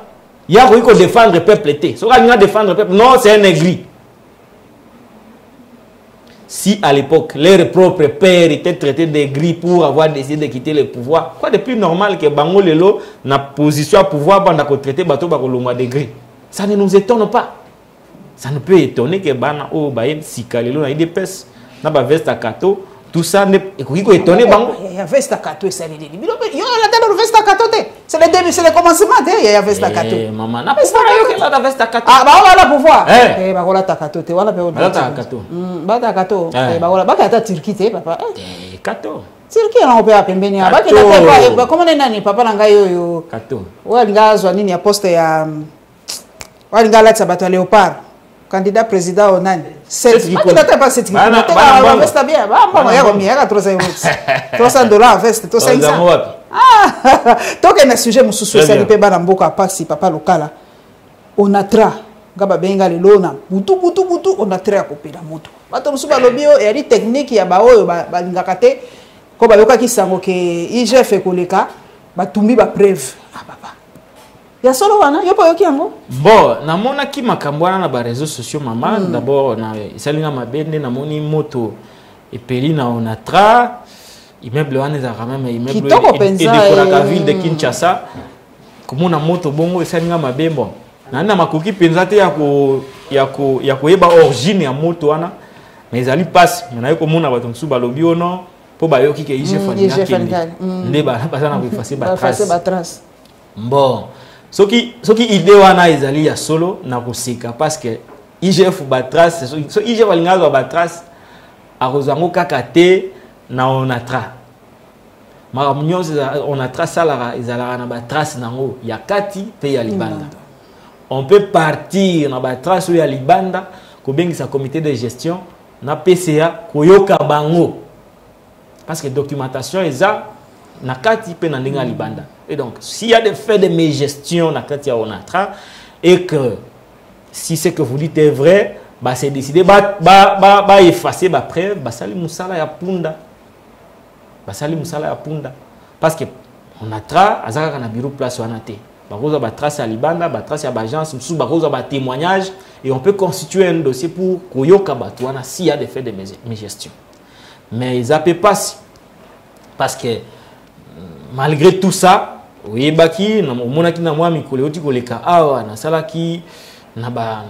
ya ko défendre le peuple té so ka défendre le peuple non c'est un négri. Si à l'époque leur propre père était traité de gris pour avoir décidé de quitter le pouvoir, quoi de plus normal que Bango Lelo na position à pouvoir banda ko traiter bateau ba kolongwa de gris? Ça ne nous étonne pas. Ça ne peut étonner que bana o baye sikalelo na IDPS na ba veste à kato tout ça ne ko étonner bango. Il y a veste à kato ça les yo la tête de veste à kato té. C'est le début, c'est le commencement té, il y a veste à kato. Maman na pouvoir yo que la veste à kato. Ah ba wala pouvoir. Eh ba wala ta kato té wala pe wala ta kato. Ba ta kato. Eh ba wala ba ka ta Turquie té papa. Eh kato. Turquie on peut pembeni ba ki na te comment nani papa nanga yo kato. Wala ngazwa nini ya poste ya wala ngala tsa bato Léopard. Candidat président au NAN. C'est candidat pas cette. On veste bien. Bah moi il y a combien? Il y a 300 dollars en veste, 500. Ah, donc il y a un sujet mususu ça lipe bana mboka pasi papa lokala. On a tra ngaba benga lelo na butu on a tra kopela moto. Bato mususu ba lobio et ali technique ya ba oyo ba lingaka te ko ba yoka kisango ke IGF ekoleka batumbi ba preuve. Ah papa. Ya solo wana yo pa yoki yango bon namona ki makambwana na ba réseaux sociaux maman d'abord na isalinga mabende namoni moto epeli na Onatra immeuble wana za quand même immeuble et de la ville de Kinshasa komona moto bongo isalinga mabembo na makoki penza te ya ko yeba origine ya moto wana mais ezali passe na yo komona bato msu balobi ono po ba yoki ke IGF nde ba na ko effacer ba trace bon ce qui idée wana ezali ya solo na koseka parce que IGF batrace so IGF balinga ba trace a kozango kaka te na Onatra makamnyo Onatra salara ezala na ba trace nango ya kati pe ya libanda on peut partir na ba trace ya libanda ko bengisa comité de gestion na PCA koyoka bango parce que documentation eza na kati pe na ndinga libanda. Et donc, s'il y a des faits de mégestion dans le Onatra et que si ce que vous dites est vrai, bah c'est décidé, bah effacer la preuve, bah sali musala ya punda, bah sali musala ya punda, parce que Onatra, azaka na bureau place wanate, bah rosa bah trace à libanda, bah trace à agence, sous bah rosa bah témoignage et on peut constituer un dossier pour koyoka batouana s'il y a des faits de mégestion. Mais ils appellent pas parce que malgré tout ça. Oui, baki na monaki na moi mikole oti koleka awa na salaki na ba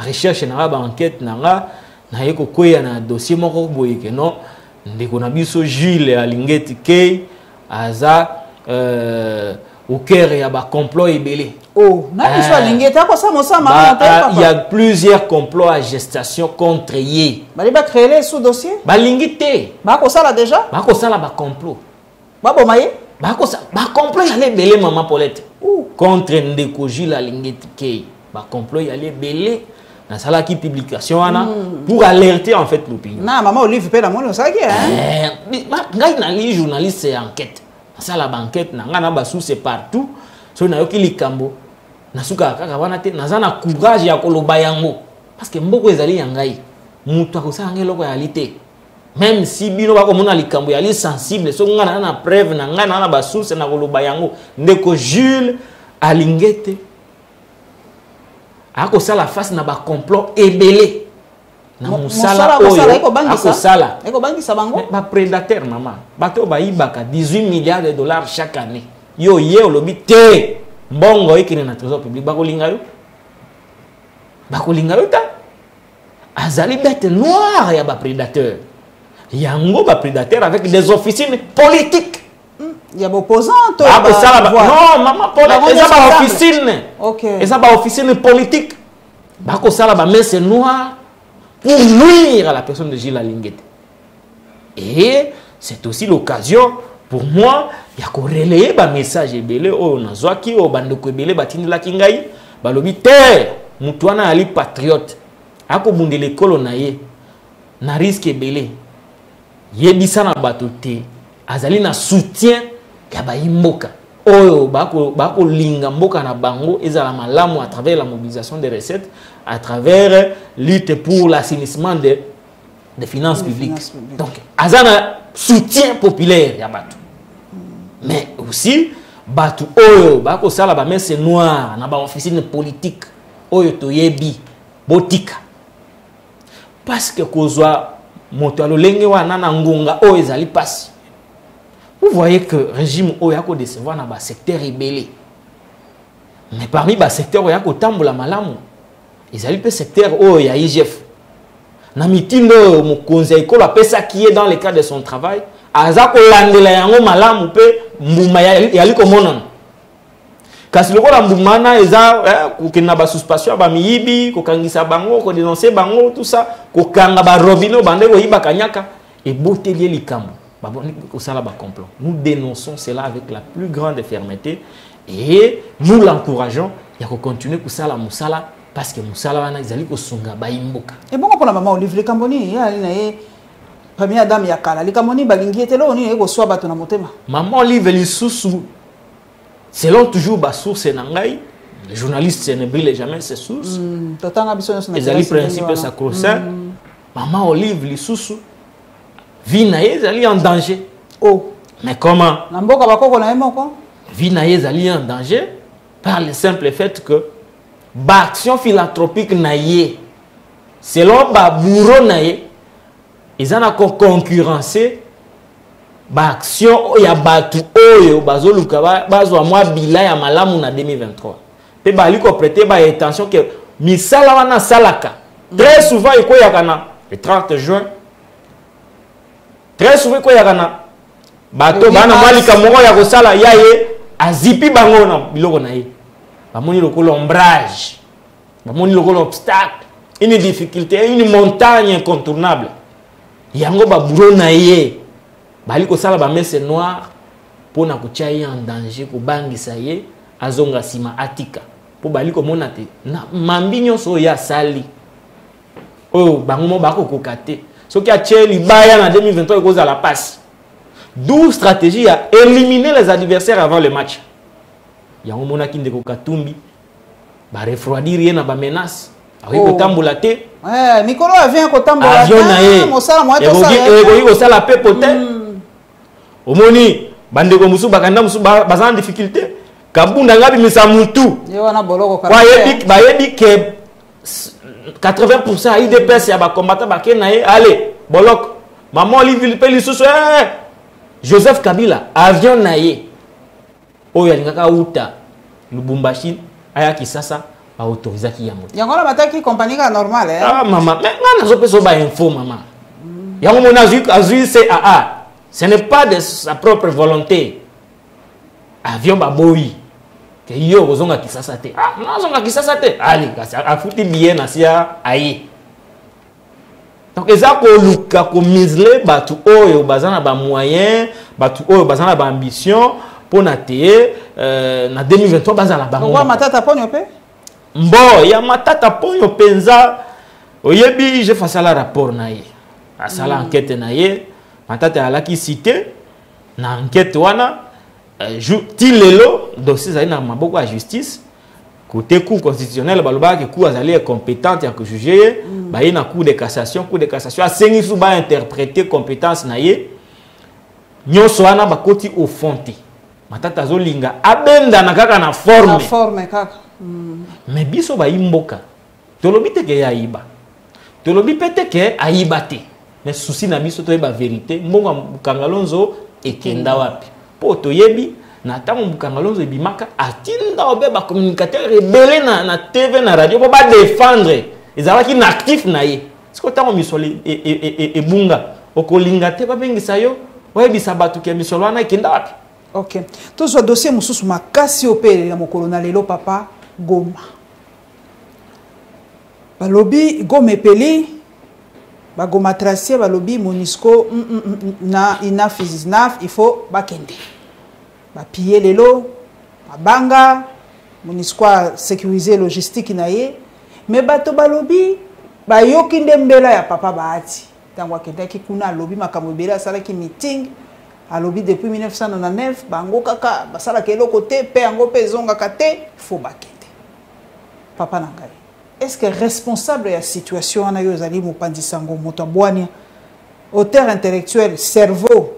recherche na ba enquête na nga na yeko koya na dossier moko boyeke non ndeko na biso Jules Alingeti Kei aza au cœur ya ba complot ebele. Oh, na biso Alingeti akosa mosama il y a plusieurs complots à gestation contre ye. Bali ba créer sous dossier? Ba lingite. Ba kosala déjà? Ba kosala ba complot. Ba bomaye? Ba complot y allait belé maman Paulette contre Ndeko Jules Alingeti Kei. Ba complot y allait belé na sala ki publication ana pour alerter en fait l'opinion. Na maman Olive pe na moni ça qui hein. Ngai na li journaliste enquête. Na sala ba enquête na nga na ba source partout. So na yoki likambo na suka kaka wana te na zana courage ya koloba yango parce que mboko ezali yangai. Mutu akosala ngeloko ya lité. Même si bino ba komona likambo ya li sensible so ngana na preuve na ngana na ba source na koloba yango Ndeko Jules Alingeti ako sala face na ba complot ebelé na musala ako sala eko bangisa bango ba prédateur maman bato ba ibaka 18 milliards de dollars chaque année yo lobi te mbongo ikine na trésor public bakolinga yo ta azali bête noire ya ba prédateur yango ba prédateur avec des officines politiques ya opposant to non maman politique eza ba officine OK eza ba officine politique bako sala ba messe noire pour nuire à la personne de Gilles Alinguete. Et c'est aussi l'occasion pour moi il y a qu'on relayer ba message ebele o nazwaki o bandeko ebele batindela kingai balobi te mutu wana ali patriote ako bundele ekolo na ye na risque ebele yebisa na bato te azali na soutien ya baimboka oyo bako linga mboka na bango ezala malamu à travers la mobilisation des recettes, à travers lutte pour l'assainissement des finances publiques. Donc azana soutien populaire ya bato. Mais aussi bato oyo bako sala ba messe noire na ba officine politique oyo toyebi botika. Parce que kozwa moto alolenge wana na ngonga oyo ezali pasi. Vous voyez que le régime Oyako décevoir dans le secteur rebellé. Mais parmi les secteurs Oyako tambola malamu, ils allaient le secteur Oya IGF. Na mitindo mo conseil ko la pesa qui est dans le cadre de son travail, azako landela yango malamu pe mbuma yali ko monon. Kasi loko la mbuma na eza ko kena ba suspension ba miyibi, ko kangisa bango, ko dénoncer bango tout ça, ko kanga ba robino bande ko yiba kanyaka et botelier likambo. Nous dénonçons cela avec la plus grande fermeté et nous l'encourageons à continuer pour ça la musala parce que musala wana izali ko sunga baimboka. Et bon pour la maman Olivier Kamboni ya na première dame ya kala likamboni balingi etelo ni ko swa bato na motema. Maman Olivier lisusu selon toujours ba source na ngai, les journalistes ne brillent jamais ces sources. Totanga biso na ezali principe sacro-saint. Maman Olivier lisusu Vinaye est en danger. Oh. Mais comment? Namboka bakoko na yemoko. Vinaye est en danger par le simple fait que l'action philanthropique naye selon ba bourreau naye ils en a concurrencé ba action ya batu oyo bazoluka bazwa mwa bila ya malamu na 2023. Pe ba liko prêter ba attention que misala wana salaka. Très souvent iko yakana le 30 juin. Très souvent quoi yakana bato bana malika moko ya kosala yaye azipi bango na biloko na ye bamoni lokolo ombrage bamoni lokolo obstacle une difficulté une montagne incontournable yango baburo na ye bali kosala ba messe noire pona kutia ye en danger ko bangisa ye azonga sima atika po bali ko mona te na mambinyo so ya sali oh bango mo bako kokate. Ce qui a tué l'Ibaya en 2023 et cause à la passe. D'où stratégie à éliminer les adversaires avant le match. Il y a un moment qui ne Katumbi, bah refroidir rien à ba menace. Avec le tamboulaté. Ouais, Nicolas vient au tamboulaté. Avion naé. Et vous ça la paix potée. Au moni, bande ko musu bakanda musu bazan difficulté. Kabunda ngabi misamutu. Yo wana boloko ka. Ba yebi ke 80% IDPS ya ba combattant ba kenaye allez bolok maman Olivier Pelisusu Joseph Kabila avion naye oyo alingaka uta Lubumbashi aya Kisasa ba autoriser ki yango yango na bataki compagnie ka normal ah maman mais ngana zo peso ba info maman yango mona azui CAA ce n'est pas de sa propre volonté avion ba boyi que yo ozonga Kisasa te ah non ozonga Kisasa te allez afuti bien na sia ayi. Donc ezako luka ko misle batu oyo bazana ba moyen batu oyo bazana ba ambition pona te na 2023 bazala ba ngwa matata ponyo pe mbo ya matata ponyo penza oyebi je faisais la rapport na ye asala enquête na ye matata alaki cité na enquête wana tilelo dossier zali na maboko ya justice côté cour constitutionnel baloba que cour azali compétente ya ko juger ba na cour de cassation a sengi sou ba interpréter compétence na ye nyoso wana bakoti au fonte matata zolinga abenda na kaka na forme kaka mais biso ba imboka tolobi te ke ya iba tolobi pete ke ayiba te mais souci na biso to yeba vérité mbongo Bukangalonzo ekenda wapi po toyebi na tango Bukangalonzo ebimaka atinda obeba communicateur rebelle na TV na radio po ba défendre ezalaki na actif na ye siko tango misoli ebunga okolinga te babengisa yo oyebisa bato ke misolo wana ekenda wapi. Ok, tozwa dossier mosusu makasi opele na mokolo na lelo papa Goma balobi Goma epeli bagoma tracier balobi Monisco na enough is enough, il faut bakende bapiller lelo babanga Monisco a sécuriser logistique na ye mais bato balobi bayoki ndembela ya papa Bahati tango akendaki kuna alobi makambo ebele asalaki meeting alobi depuis 1999 bango kaka basalaka eloko te pe yango pe ezongaka te faut bakende papa na ngai. Est-ce que responsable ya situation wana yo ezali mopanzi sango moto abwania auteur intellectuel cerveau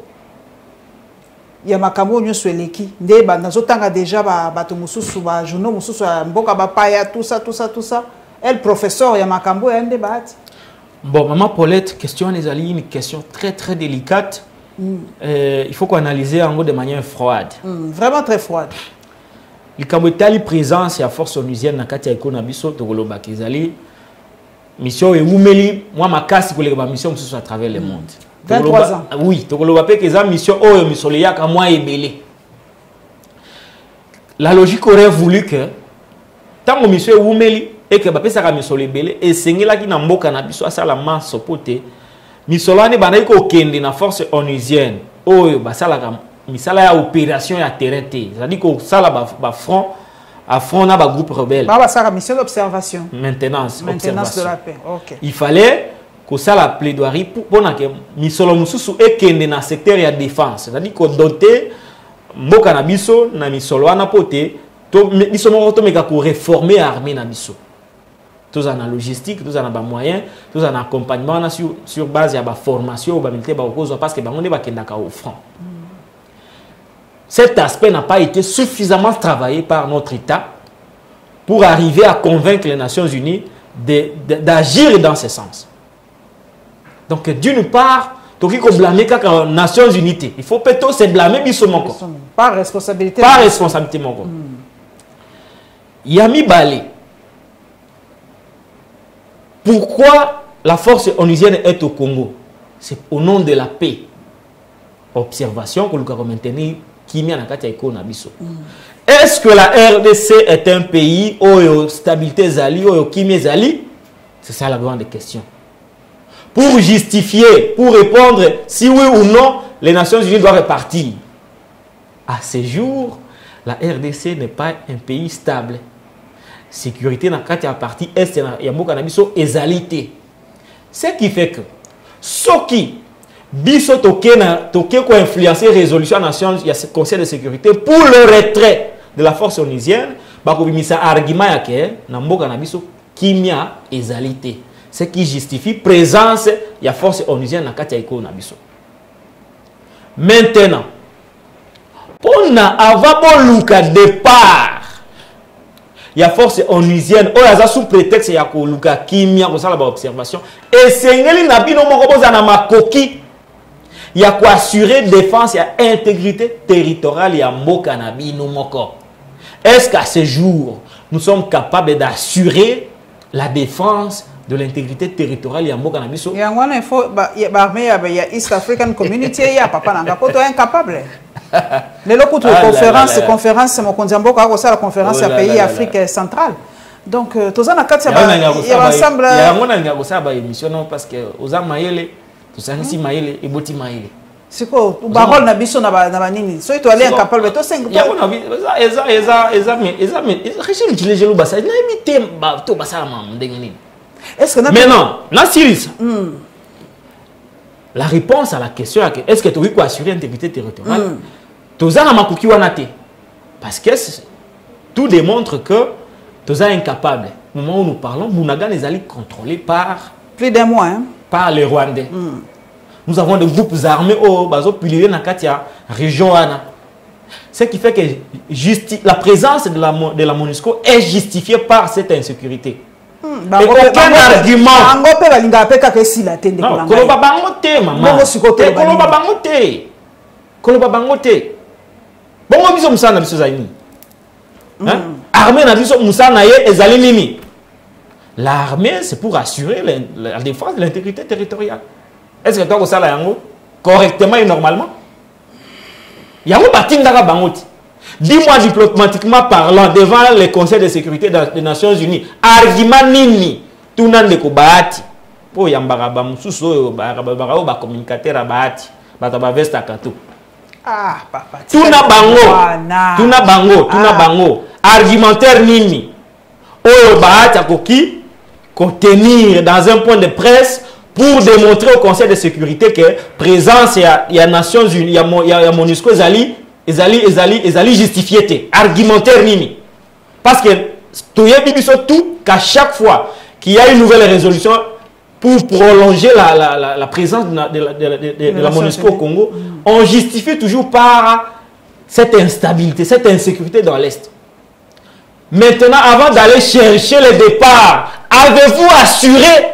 ya makambo nyonso eleki nde nazotanga déjà bato mosusu ba journaux mosusu ya mboka bapaya tout ça elle professeur ya makambo ya nde Bahati. Bon maman Paulette, question ezali une question très délicate. Il faut qu'on analyse en gros de manière froide. Vraiment très froide. Il y a une présence et la force onusienne dans Katia Eko Nabiso, Togoloba Kizali. Mission et Oumeli, moi ma casse pour les missions à travers le monde. 23 ans. Oui, Togoloba Pekeza, mission Oh, mission Léa, à moi et Belé. La logique aurait voulu que, tant que mission Oumeli, et que Bapé Sara mission Belé, et Seigneur là qui n'a pas Nabiso, à ça la masse sopoté, mission là n'est pas qu'aucun na force onusienne. Oh, basala misala ya opération ya terrain té, c'est-à-dire que ça là ba front à front na ba groupe rebelle. Ba ça mission d'observation. Maintenance de la paix. OK. Il fallait que ça la plaidoirie pour na que misolo mususu ekende na secteur ya défense, c'est-à-dire que doté mboka na biso na misolo wana poté to biso moko to meka ko réformer armée na biso. Tous en logistique, tous en moyens, tous en accompagnement sur base de la formation ou militaire parce que on est bakendaka au front. Cet aspect n'a pas été suffisamment travaillé par notre État pour arriver à convaincre les Nations Unies d'agir dans ce sens. Donc d'une part, il faut blâmer les Nations Unies. Il faut plutôt se blâmer bisomoko. Par responsabilité. Par responsabilité moko. Yami Balé. Pourquoi la force onusienne est au Congo? C'est au nom de la paix. Observation que nous avons maintenu qui met en Katia Eko Nabiso. Est-ce que la RDC est un pays où stabilité zali, où kimie zali? C'est ça la grande question. Pour justifier, pour répondre si oui ou non, les Nations Unies doivent repartir. À ce jour, la RDC n'est pas un pays stable. Sécurité dans la partie est et Mboka Nabiso ezalité. Ce qui fait que ce qui biso toke ko influencer résolution nation il y a ce conseil de sécurité pour le retrait de la force onusienne ba ko bimisa argument yake na Mboka Nabiso kimia ezalité. Ce qui justifie présence il y a force onusienne na Katia Eko Nabiso. Maintenant on a avant bon luka départ il y a force onusienne, oh, sous prétexte il y a Luka Kimia, ça la observation. Et Sengeli Nabino Mokoboza na makoki. Il y a quoi assurer défense, il y a intégrité territoriale, il y a Mboka Nabino Moko. Est-ce qu'à ce jour, nous sommes capables d'assurer la défense de l'intégrité territoriale, il y a Mboka Nabiso? Il y a East African Community, il y a Papa Nangapoto incapable. Les locaux de conférence, c'est mon condiambo car c'est la conférence à pays Afrique centrale. Donc, tous en a il y a ensemble. Il y a un ça émission parce que aux Amaïle, tous en ici Maïle et Boti Maïle. C'est quoi? Ou Barol Nabiso na banini. Soit tu allais incapable, toi 5. Il y a Richel Gilles Bassa, il a imité to Bassa Mandengini. Est-ce que maintenant, na Syrie. La réponse à la question est-ce que tu veux assurer l'intégrité territoriale? Parce que tout démontre que tu es incapable. Au moment où nous parlons, Mounaga les alliés contrôlés par plus d'un mois, hein? Par les Rwandais. Nous avons des groupes armés au Bazo Pilier Nakatia, région Anna. Ce qui fait que la présence de la MONUSCO est justifiée par cette insécurité. aucun argument. Bango pe balinga pe kaka esila te ndeko na ngai. Koloba bango te mama. Bongo sikote koloba bango te. Koloba bango te. Bongo biso musana biso zaini. Armée na biso musana ye ezali nini? L'armée c'est pour assurer la défense de l'intégrité territoriale. Est-ce que toi ko sala yango correctement et normalement? Yango batindaka bango ti. Dis-moi diplomatiquement parlant, devant le Conseil de sécurité des Nations Unies, argument nini, tout le monde est bahati. Pour yambara bamususo, ba communicateur à bahati, ba veste à kato. Ah, papa. Tout na bango, argumentaire nini. Oh bahati à koki, contenir dans un point de presse pour démontrer au Conseil de sécurité que présence il y a Nations Unies, il y a MONUSCO ezali justifié argumentaire nini parce que tout qu'à chaque fois qu'il y a une nouvelle résolution pour prolonger la présence de la MONUSCO au Congo, on justifie toujours par cette instabilité, cette insécurité dans l'Est. Maintenant, avant d'aller chercher le départ, avez-vous assuré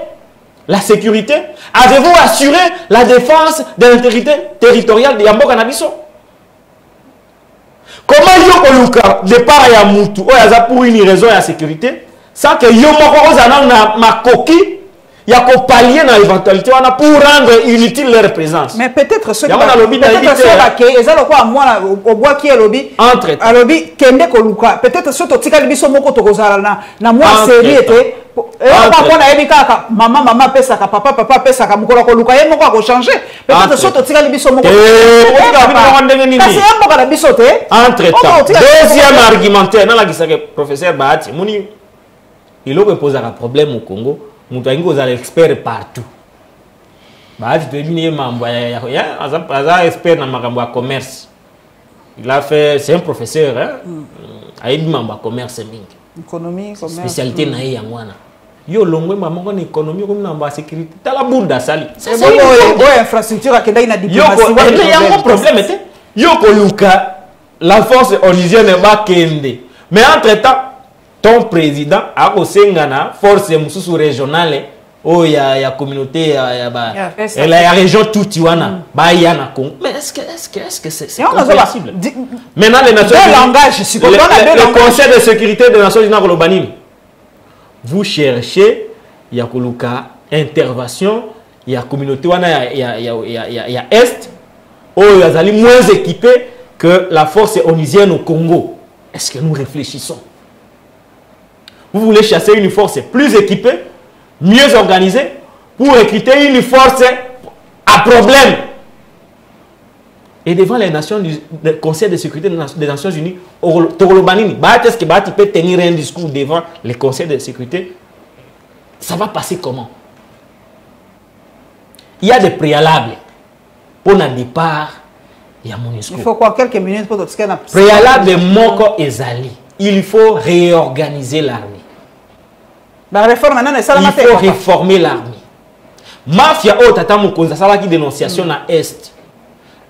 la sécurité? Avez-vous assuré la défense de l'intégrité territoriale de Yambo Canabiso? Comment yo koluka départ ya mutu o yaza pour une raison de sécurité sans que yo moko ozana na makoki ya ko pallier na éventualité wana pour rendre inutile leur présence. Mais peut-être ceux qui peut-être ezalo kwa mwana obwa ki elobi entre alobi kende koluka peut-être ceux to tika libiso moko to kozala na moi série était pas pona yebi kaka mama pesa ka papa pesa ka mukolo koluka ye moko ko changer peut-être ceux to tika libiso moko kasi moko la biso te entre temps deuxième argumentaire na la kisaka professeur Bahati muni il a posé un problème au Congo. Nous avons des experts partout. Bahati tu es venu mambo ya expert dans le commerce. Il a fait, c'est un professeur, il a dit mambo commerce économie, commerce. Spécialité na yangwana. Yo longwe maman économie comme na sécurité. T'as la bourde à sali. C'est bon infrastructure à kenda ina diplomatie. Il y a un problème était. Yo koluka la force onusienne va kende. Mais entre-temps ton président a aussi une force régionale où il y a communauté et la région tout Tiwana Bayana Congo. Mais est-ce que c'est possible? Maintenant les Nations Unies, le Conseil de sécurité des Nations Unies, vous cherchez il y a Koluka intervention, il y a communauté il y a Est où il y a moins équipés que la force onusienne au Congo. Est-ce que nous réfléchissons? Vous voulez chasser une force plus équipée, mieux organisée, pour recruter une force à problème. Et devant les nations du Conseil de sécurité des Nations Unies, est-ce que tu peux tenir un discours devant le Conseil de sécurité? Ça va passer comment? Il y a des préalables pour le départ. Il y a MONUSCO. Il faut quoi quelques minutes pour tout ce qu'on a. Préalable Moko Ezali. Il faut réorganiser l'armée. Il faut réformer l'armée. Mafia au tata mukonza sala ki dénonciation na Est.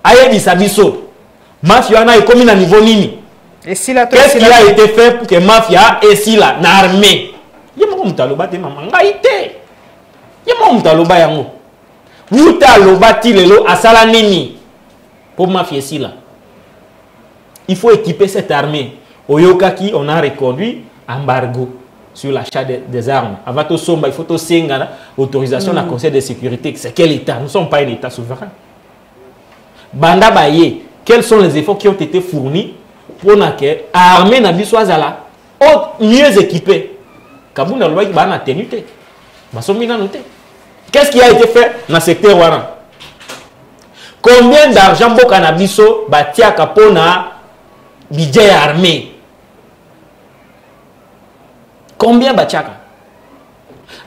Aye bisabiso. Mafia na ekomi na niveau nini? Qu'est-ce qui a été fait pour que mafia esi la na armée? Yemo mutaloba te mama ngaite. Yemo mutaloba yango. Mutaloba ti lelo asala nini? Pour mafia esi la. Il faut équiper cette armée. Oyokaki, on a reconduit embargo sur l'achat des armes. Avant tout somba, il faut tout senga autorisation du Conseil de sécurité. C'est quel État? Nous ne sommes pas un État souverain. Banda Baye, quels sont les efforts qui ont été fournis pour que l'armée n'a soit mieux équipée? Kabouna loi qui a tenu. Qu'est-ce qui a été fait dans le secteur Ouara? Combien d'argent Boka Nabiso batia kapona budget armé? Combien Bachaka?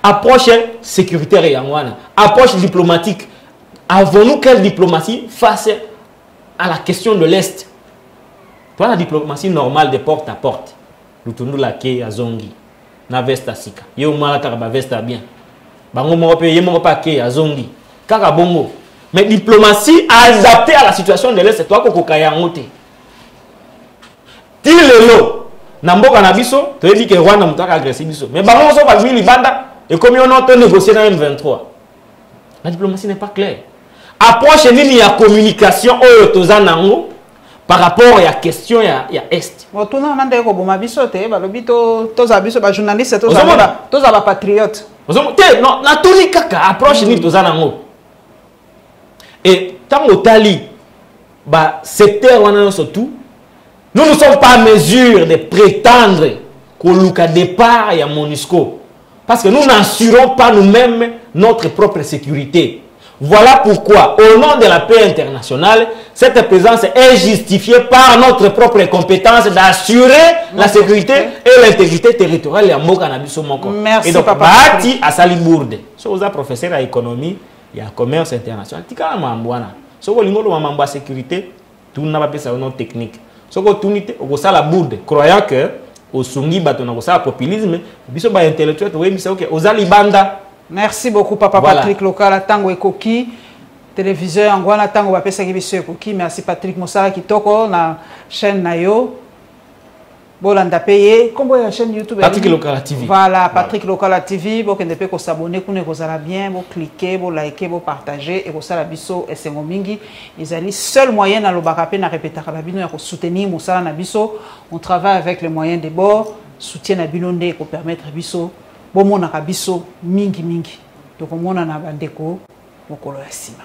Approche sécuritaire et approche diplomatique. Avons-nous quelle diplomatie face à la question de l'Est? Toi, la diplomatie normale de porte à porte. Nous tournons la quai à Zongi. Na vesta sika. Yo mala karaba vesta bien. Bango mo pe yemo pa quai à Zongi. Kaka bongo. Mais diplomatie adaptée à la situation de l'Est, c'est toi qui as ngote. Tilelo. Namboka na biso, tu dis que Rwanda mutaka agressé biso. Mais bango so ba libanda et comme on a négocié dans M23. La diplomatie n'est pas claire. Approche nini ya communication oyo tozanango par rapport à la question ya est. Bon tout non ndeko ko boma biso te ba lobi to za biso ba journaliste to za ba patriote. Te non na toli kaka approche nini tozanango. Et tant otali ba secteur wana surtout nous ne sommes pas en mesure de prétendre qu'au luka départ ya MONUSCO parce que nous n'assurons pas nous-mêmes notre propre sécurité. Voilà pourquoi, au nom de la paix internationale, cette présence est justifiée par notre propre compétence d'assurer la sécurité et l'intégrité territoriale de Mboka na biso moko. Merci, et donc, papa. Bahati à Salibourde, si vous êtes professeur à économie et à commerce international, tika mambwana. Si vous avez une sécurité, tout n'a pas ça nom technique. Si vous avez la bourde, croyant que au sungi batona ko sa populisme, biso ba intellectuel, oui, biso que aux alibanda. Merci beaucoup, Papa voilà. Patrick Lokala, Tango Ekoki, téléviseur Angwana Tango Bapesa Kibiso Ekoki. Merci Patrick Moussara Kitoko, na chaîne Nayo. Bolanda payé. Comment est la chaîne YouTube? Patrick Lokala TV. Voilà, Patrick Lokala TV. Vous pouvez vous abonner, vous allez bien, vous cliquer, vous liker, vous partager et vous allez biso et c'est mingi. Ils ont seul moyen dans le barapé na répéter la bino pour soutenir Moussara na biso. On travaille avec les moyens de bord, soutien na binonde pour permettre biso. Bon, mon arabiso mingi mingi. Donc, mon anabandeko, mon colo ya sima.